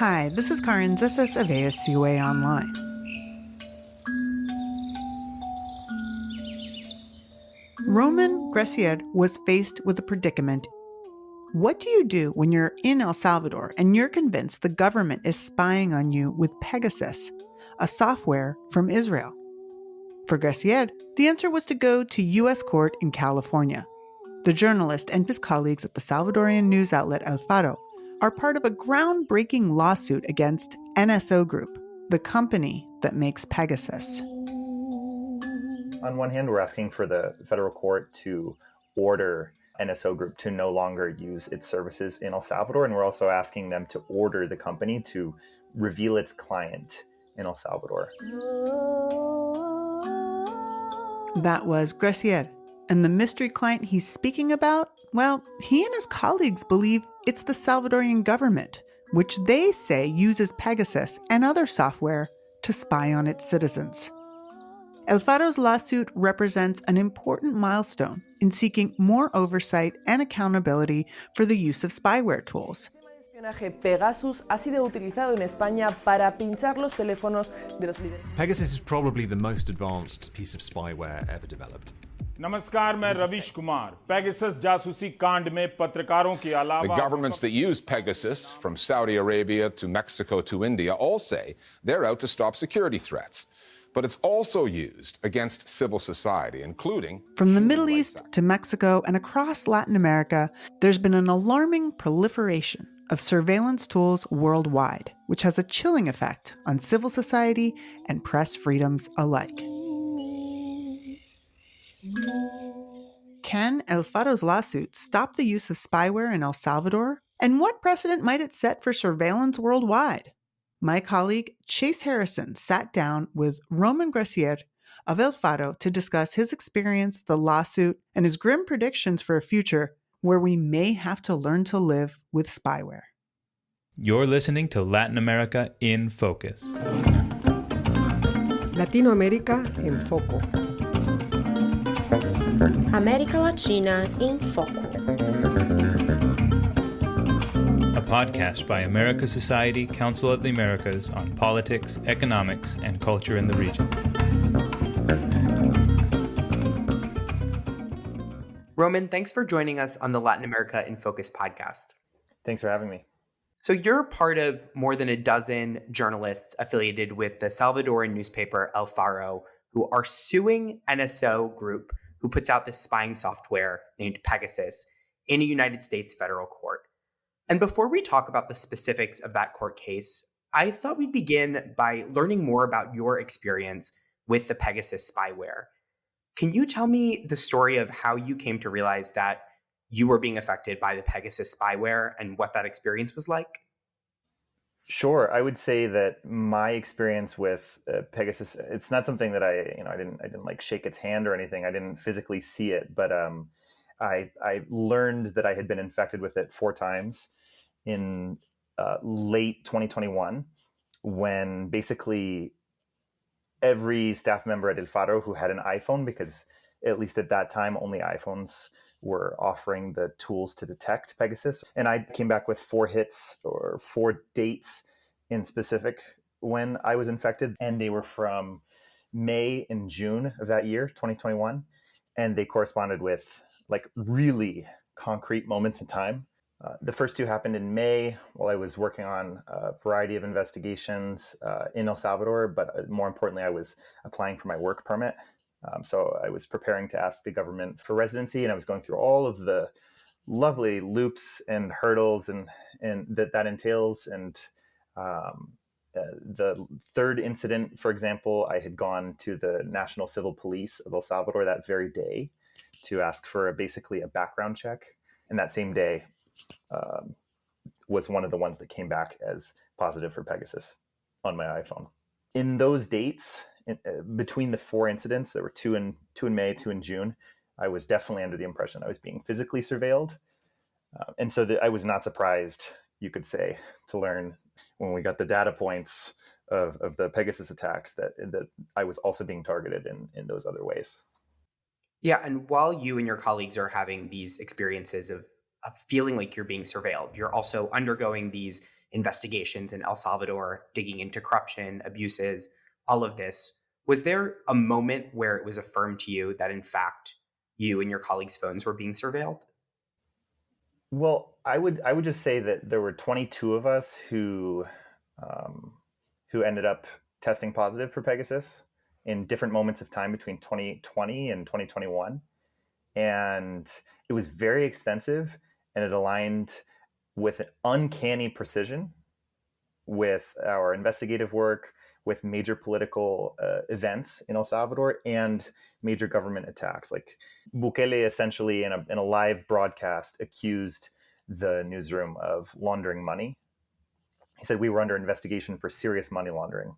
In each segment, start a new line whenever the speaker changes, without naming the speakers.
Hi, this is Karin Zissis of ASCUA Online. Roman Gressier was faced with a predicament. What do you do when you're in El Salvador and you're convinced the government is spying on you with Pegasus, a software from Israel? For Gressier, the answer was to go to U.S. court in California. The journalist and his colleagues at the Salvadorian news outlet El Faro are part of a groundbreaking lawsuit against NSO Group, the company that makes Pegasus.
On one hand, we're asking for the federal court to order NSO Group to no longer use its services in El Salvador, and we're also asking them to order the company to reveal its client in El Salvador.
That was Gressier. And the mystery client he's speaking about, well, he and his colleagues believe it's the Salvadorian government, which they say uses Pegasus and other software to spy on its citizens. El Faro's lawsuit represents an important milestone in seeking more oversight and accountability for the use of spyware tools.
Pegasus ha sido utilizado en España para pinchar los teléfonos de los líderes.
Pegasus is probably the most advanced piece of spyware ever developed.
नमस्कार मैं Ravish Kumar Pegasus जासूसी कांड में पत्रकारों के अलावा
The governments that use Pegasus, from Saudi Arabia to Mexico to India, all say they're out to stop security threats. But it's also used against civil society, including...
From the Middle East to Mexico and across Latin America, there's been an alarming proliferation of surveillance tools worldwide, which has a chilling effect on civil society and press freedoms alike. Can El Faro's lawsuit stop the use of spyware in El Salvador? And what precedent might it set for surveillance worldwide? My colleague Chase Harrison sat down with Roman Gressier of El Faro to discuss his experience, the lawsuit, and his grim predictions for a future where we may have to learn to live with spyware.
You're listening to Latin America in Focus.
Latinoamérica en Foco.
América Latina em Foco.
A podcast by America Society, Council of the Americas on politics, economics, and culture in the region.
Roman, thanks for joining us on the Latin America in Focus podcast.
Thanks for having me.
So you're part of more than a dozen journalists affiliated with the Salvadoran newspaper El Faro who are suing NSO Group, who puts out this spying software named Pegasus, in a United States federal court. And before we talk about the specifics of that court case, I thought we'd begin by learning more about your experience with the Pegasus spyware. Can you tell me the story of how you came to realize that you were being affected by the Pegasus spyware and what that experience was like?
Sure. I would say that my experience with Pegasus, it's not something that I didn't like shake its hand or anything. I didn't physically see it, but I learned that I had been infected with it 4 times in late 2021, when basically every staff member at El Faro who had an iPhone, because at least at that time, only iPhones were offering the tools to detect Pegasus. And I came back with 4 hits or 4 dates in specific when I was infected. And they were from May and June of that year, 2021. And they corresponded with like really concrete moments in time. The first 2 happened in May while I was working on a variety of investigations in El Salvador. But more importantly, I was applying for my work permit. So I was preparing to ask the government for residency, and I was going through all of the lovely loops and hurdles and that entails. And the third incident, for example, I had gone to the National Civil Police of El Salvador that very day to ask for basically a background check. And that same day was one of the ones that came back as positive for Pegasus on my iPhone. In those dates, between the 4 incidents, there were 2 in May, 2 in June, I was definitely under the impression I was being physically surveilled. And so I was not surprised, you could say, to learn when we got the data points of the Pegasus attacks that I was also being targeted in those other ways.
Yeah, and while you and your colleagues are having these experiences of feeling like you're being surveilled, you're also undergoing these investigations in El Salvador, digging into corruption, abuses, all of this. Was there a moment where it was affirmed to you that, in fact, you and your colleagues' phones were being surveilled?
Well, I would just say that there were 22 of us who ended up testing positive for Pegasus in different moments of time between 2020 and 2021. And it was very extensive, and it aligned with uncanny precision with our investigative work, with major political events in El Salvador and major government attacks. Like Bukele essentially in a live broadcast accused the newsroom of laundering money. He said we were under investigation for serious money laundering.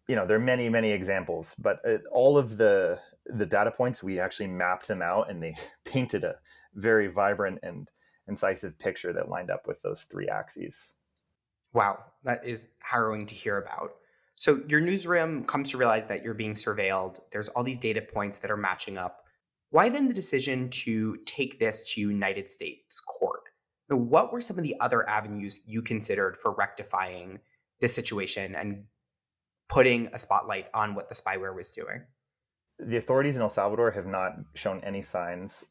There are many, many examples, but all of the data points, we actually mapped them out, and they painted a very vibrant and incisive picture that lined up with those three axes.
Wow, that is harrowing to hear about. So your newsroom comes to realize that you're being surveilled. There's all these data points that are matching up. Why then the decision to take this to United States court? What were some of the other avenues you considered for rectifying this situation and putting a spotlight on what the spyware was doing?
The authorities in El Salvador have not shown any signs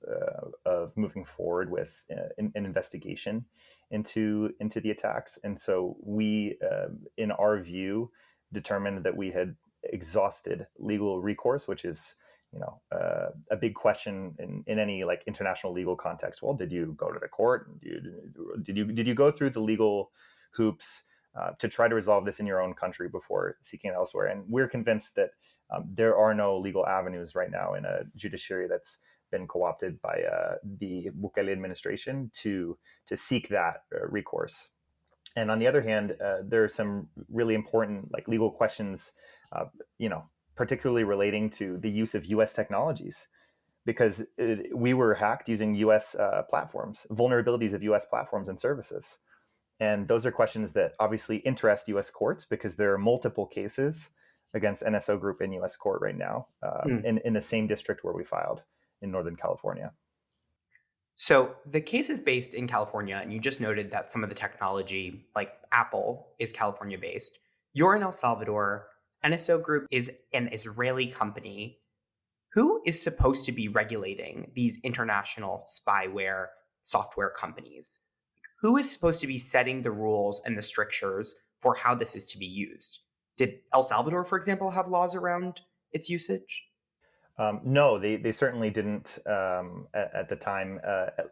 of moving forward with an investigation into the attacks, and so we, in our view, determined that we had exhausted legal recourse, which is a big question in any like international legal context. Well, did you go to the court? Did you go through the legal hoops to try to resolve this in your own country before seeking it elsewhere? And we're convinced that there are no legal avenues right now in a judiciary that's been co-opted by the Bukele administration to seek that recourse. And on the other hand, there are some really important like legal questions, particularly relating to the use of U.S. technologies, because we were hacked using U.S. platforms, vulnerabilities of U.S. platforms and services. And those are questions that obviously interest U.S. courts because there are multiple cases against NSO Group in U.S. court right now in the same district where we filed in Northern California.
So the case is based in California, and you just noted that some of the technology, like Apple, is California-based. You're in El Salvador. NSO Group is an Israeli company. Who is supposed to be regulating these international spyware software companies? Who is supposed to be setting the rules and the strictures for how this is to be used? Did El Salvador, for example, have laws around its usage?
No, they certainly didn't at the time.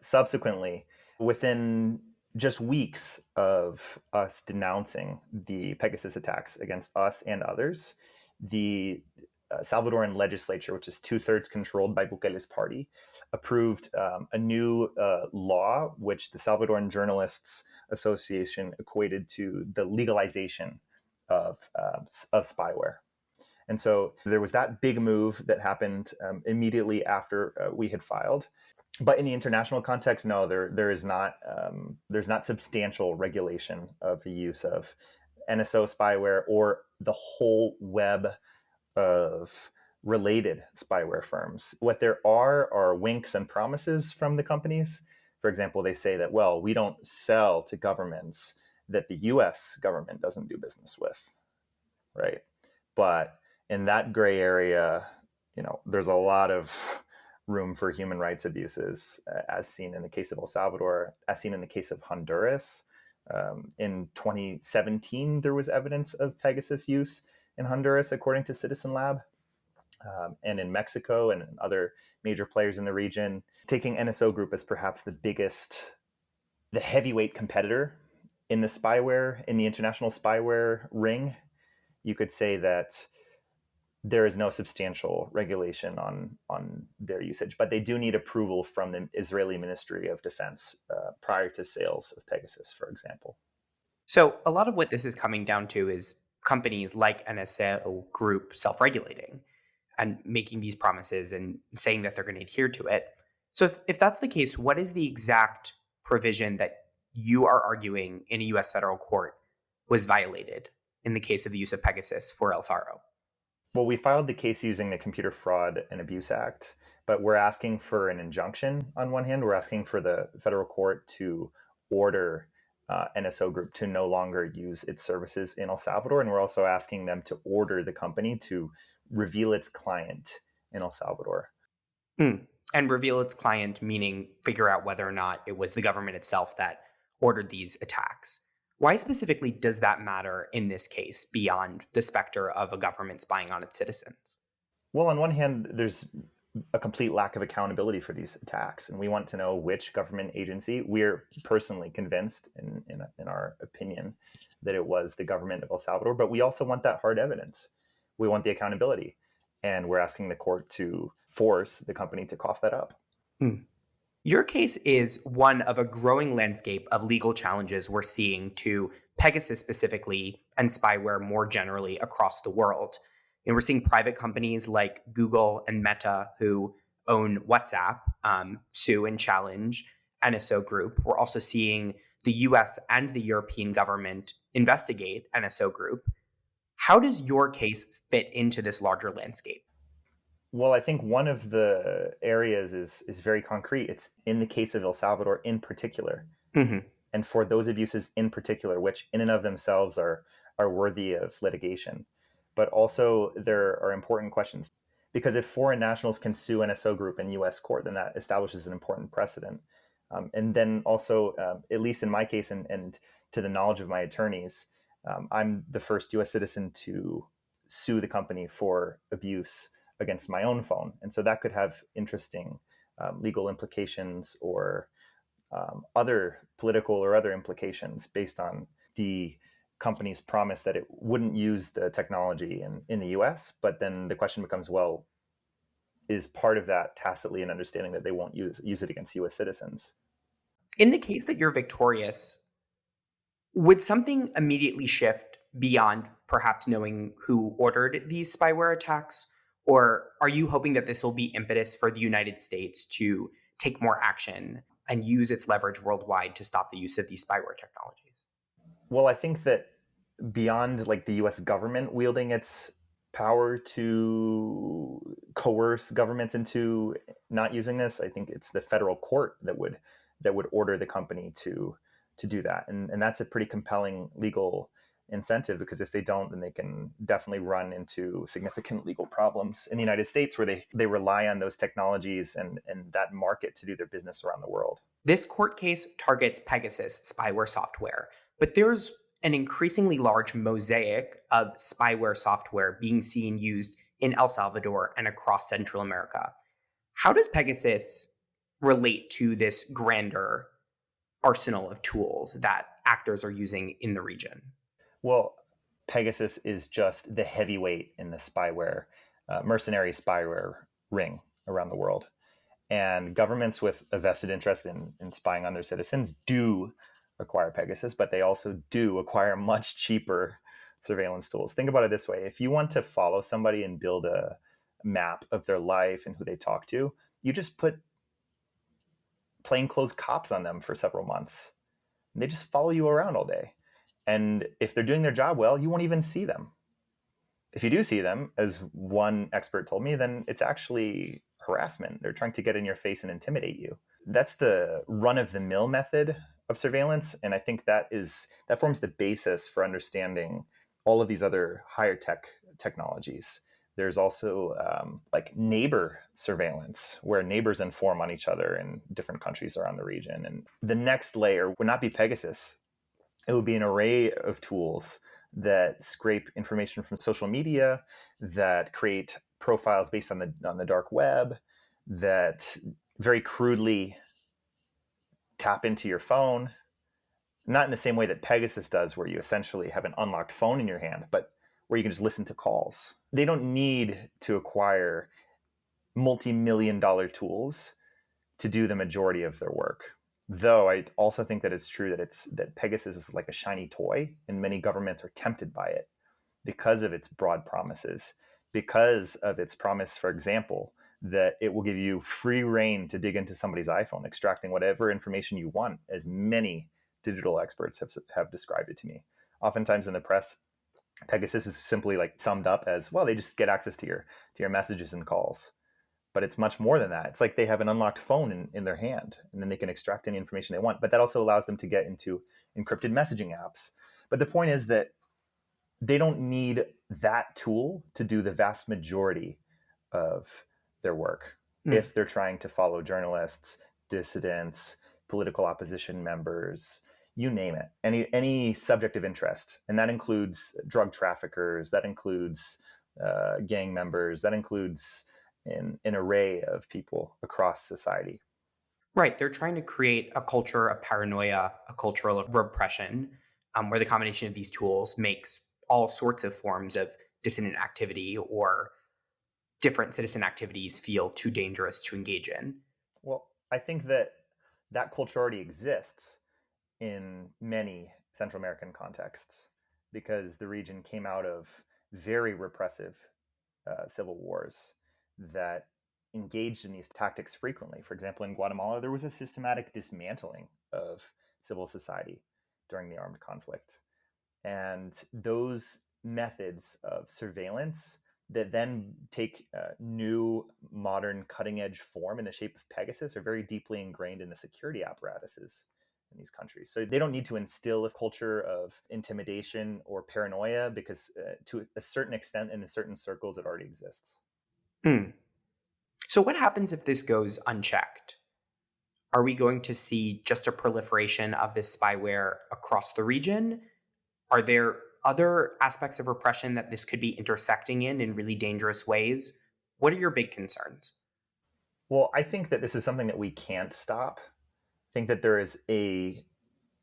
Subsequently, within just weeks of us denouncing the Pegasus attacks against us and others, the Salvadoran legislature, which is 2/3 controlled by Bukele's party, approved a new law, which the Salvadoran Journalists Association equated to the legalization of spyware. And so there was that big move that happened immediately after we had filed. But in the international context, no, there is not there's not substantial regulation of the use of NSO spyware or the whole web of related spyware firms. What there are winks and promises from the companies. For example, they say that, well, we don't sell to governments that the US government doesn't do business with, right? But in that gray area, there's a lot of room for human rights abuses, as seen in the case of El Salvador, as seen in the case of Honduras. In 2017, there was evidence of Pegasus use in Honduras, according to Citizen Lab, and in Mexico and other major players in the region. Taking NSO Group as perhaps the heavyweight competitor in the international spyware ring, you could say that there is no substantial regulation on their usage, but they do need approval from the Israeli Ministry of Defense prior to sales of Pegasus, for example.
So a lot of what this is coming down to is companies like NSO Group self-regulating and making these promises and saying that they're going to adhere to it. So if that's the case, what is the exact provision that you are arguing in a U.S. federal court was violated in the case of the use of Pegasus for El Faro?
Well, we filed the case using the Computer Fraud and Abuse Act, but we're asking for an injunction on one hand. We're asking for the federal court to order NSO Group to no longer use its services in El Salvador. And we're also asking them to order the company to reveal its client in El Salvador.
And reveal its client, meaning figure out whether or not it was the government itself that ordered these attacks. Why specifically does that matter in this case beyond the specter of a government spying on its citizens?
Well, on one hand, there's a complete lack of accountability for these attacks, and we want to know which government agency. We're personally convinced, in our opinion, that it was the government of El Salvador, but we also want that hard evidence. We want the accountability, and we're asking the court to force the company to cough that up.
Your case is one of a growing landscape of legal challenges we're seeing to Pegasus specifically and spyware more generally across the world. And we're seeing private companies like Google and Meta, who own WhatsApp, sue and challenge NSO Group. We're also seeing the US and the European government investigate NSO Group. How does your case fit into this larger landscape?
Well, I think one of the areas is very concrete. It's in the case of El Salvador in particular. And for those abuses in particular, which in and of themselves are worthy of litigation. But also there are important questions. Because if foreign nationals can sue NSO Group in U.S. court, then that establishes an important precedent. And then also, at least in my case and to the knowledge of my attorneys, I'm the first U.S. citizen to sue the company for abuse against my own phone. And so that could have interesting legal implications or other political or other implications based on the company's promise that it wouldn't use the technology in the US. But then the question becomes, well, is part of that tacitly an understanding that they won't use it against US citizens?
In the case that you're victorious, would something immediately shift beyond perhaps knowing who ordered these spyware attacks? Or are you hoping that this will be impetus for the United States to take more action and use its leverage worldwide to stop the use of these spyware technologies?
Well, I think that beyond like the US government wielding its power to coerce governments into not using this, I think it's the federal court that would order the company to do that. And that's a pretty compelling legal incentive, because if they don't, then they can definitely run into significant legal problems in the United States, where they rely on those technologies and that market to do their business around the world.
This court case targets Pegasus spyware software, but there's an increasingly large mosaic of spyware software being seen used in El Salvador and across Central America. How does Pegasus relate to this grander arsenal of tools that actors are using in the region?
Well, Pegasus is just the heavyweight in the spyware, mercenary spyware ring around the world. And governments with a vested interest in spying on their citizens do acquire Pegasus, but they also do acquire much cheaper surveillance tools. Think about it this way. If you want to follow somebody and build a map of their life and who they talk to, you just put plainclothes cops on them for several months. And they just follow you around all day. And if they're doing their job well, you won't even see them. If you do see them, as one expert told me, then it's actually harassment. They're trying to get in your face and intimidate you. That's the run-of-the-mill method of surveillance. And I think that forms the basis for understanding all of these other higher technologies. There's also like neighbor surveillance, where neighbors inform on each other in different countries around the region. And the next layer would not be Pegasus. It would be an array of tools that scrape information from social media, that create profiles based on the dark web, that very crudely tap into your phone, not in the same way that Pegasus does, where you essentially have an unlocked phone in your hand, but where you can just listen to calls. They don't need to acquire multi-million-dollar tools to do the majority of their work. Though I also think that it's true that Pegasus is like a shiny toy, and many governments are tempted by it because of its broad promises, because of its promise, for example, that it will give you free rein to dig into somebody's iPhone, extracting whatever information you want, as many digital experts have described it to me. Oftentimes in the press, Pegasus is simply like summed up as, well, they just get access to your messages and calls. but it's much more than that. It's like they have an unlocked phone in their hand, and then they can extract any information they want. But that also allows them to get into encrypted messaging apps. But the point is that they don't need that tool to do the vast majority of their work if they're trying to follow journalists, dissidents, political opposition members, you name it, any subject of interest. And that includes drug traffickers, that includes gang members, that includes an array of people across society.
Right. They're trying to create a culture of paranoia, a culture of repression, where the combination of these tools makes all sorts of forms of dissident activity or different citizen activities feel too dangerous to engage in.
Well, I think that culture already exists in many Central American contexts because the region came out of very repressive civil wars that engaged in these tactics frequently. For example, in Guatemala, there was a systematic dismantling of civil society during the armed conflict. And those methods of surveillance that then take new, modern, cutting-edge form in the shape of Pegasus are very deeply ingrained in the security apparatuses in these countries. So they don't need to instill a culture of intimidation or paranoia because to a certain extent in certain circles it already exists.
So what happens if this goes unchecked? Are we going to see just a proliferation of this spyware across the region? Are there other aspects of repression that this could be intersecting in really dangerous ways? What are your big concerns?
Well, I think that this is something that we can't stop. I think that there is a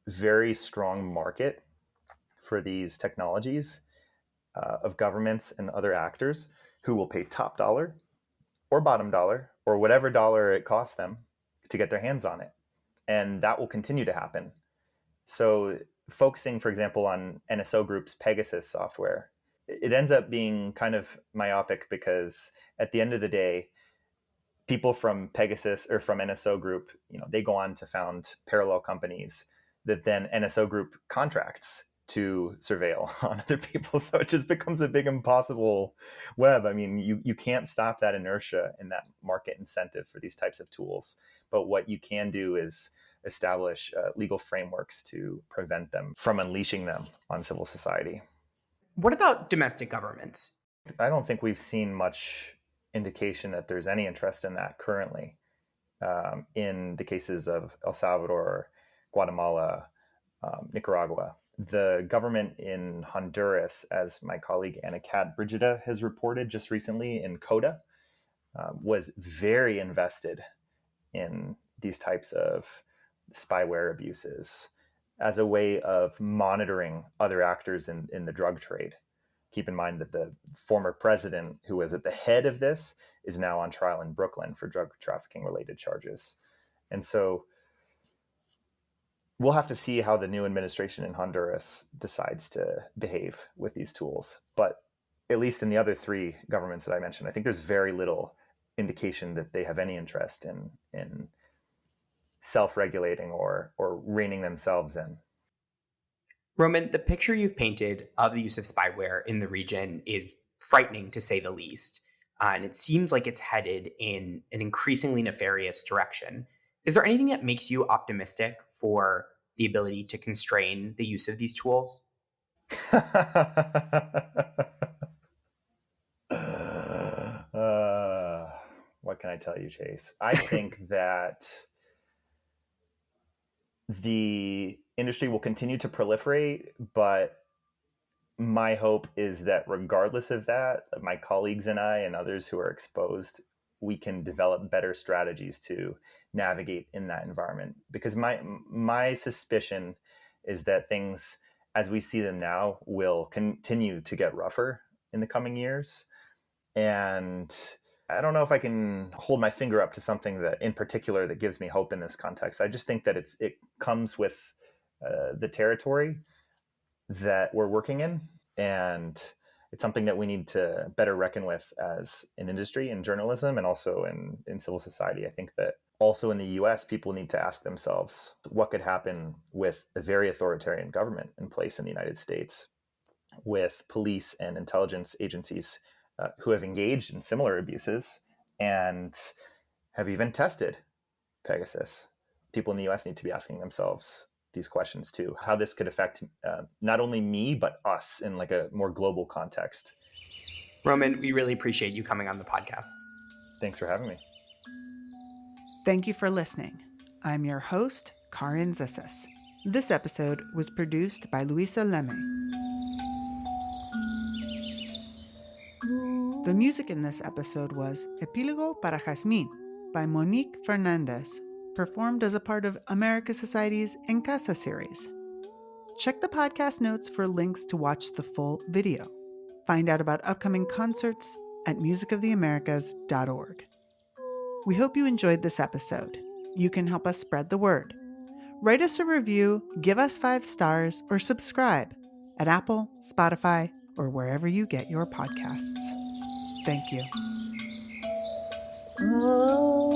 very strong market for these technologies of governments and other actors who will pay top dollar or bottom dollar or whatever dollar it costs them to get their hands on it. And that will continue to happen. So focusing, for example, on NSO Group's Pegasus software, it ends up being kind of myopic because at the end of the day, people from Pegasus or from NSO Group, they go on to found parallel companies that then NSO Group contracts to surveil on other people. So it just becomes a big impossible web. I mean, you can't stop that inertia and that market incentive for these types of tools. But what you can do is establish legal frameworks to prevent them from unleashing them on civil society.
What about domestic governments?
I don't think we've seen much indication that there's any interest in that currently. In the cases of El Salvador, Guatemala, Nicaragua. The government in Honduras, as my colleague Anna Kat Brigida has reported just recently in CODA, was very invested in these types of spyware abuses as a way of monitoring other actors in the drug trade. Keep in mind that the former president who was at the head of this is now on trial in Brooklyn for drug trafficking related charges. And so we'll have to see how the new administration in Honduras decides to behave with these tools. But at least in the other three governments that I mentioned, I think there's very little indication that they have any interest in self-regulating or reining themselves in.
Roman, the picture you've painted of the use of spyware in the region is frightening, to say the least. And it seems like it's headed in an increasingly nefarious direction. Is there anything that makes you optimistic for the ability to constrain the use of these tools?
What can I tell you, Chase? I think that the industry will continue to proliferate, but my hope is that regardless of that, my colleagues and I and others who are exposed, we can develop better strategies to navigate in that environment. Because my suspicion is that things as we see them now will continue to get rougher in the coming years. And I don't know if I can hold my finger up to something that in particular that gives me hope in this context. I just think that it comes with the territory that we're working in, and it's something that we need to better reckon with as an industry in journalism and also in civil society. I think that also in the US, people need to ask themselves what could happen with a very authoritarian government in place in the United States, with police and intelligence agencies who have engaged in similar abuses and have even tested Pegasus. People in the US need to be asking themselves these questions too, how this could affect not only me, but us in like a more global context.
Roman, we really appreciate you coming on the podcast.
Thanks for having me.
Thank you for listening. I'm your host, Karin Zissis. This episode was produced by Luisa Leme. The music in this episode was Epílogo para Jazmín by Monique Fernandez, performed as a part of America Society's En Casa series. Check the podcast notes for links to watch the full video. Find out about upcoming concerts at musicoftheamericas.org. We hope you enjoyed this episode. You can help us spread the word. Write us a review, give us 5 stars, or subscribe at Apple, Spotify, or wherever you get your podcasts. Thank you.
Oh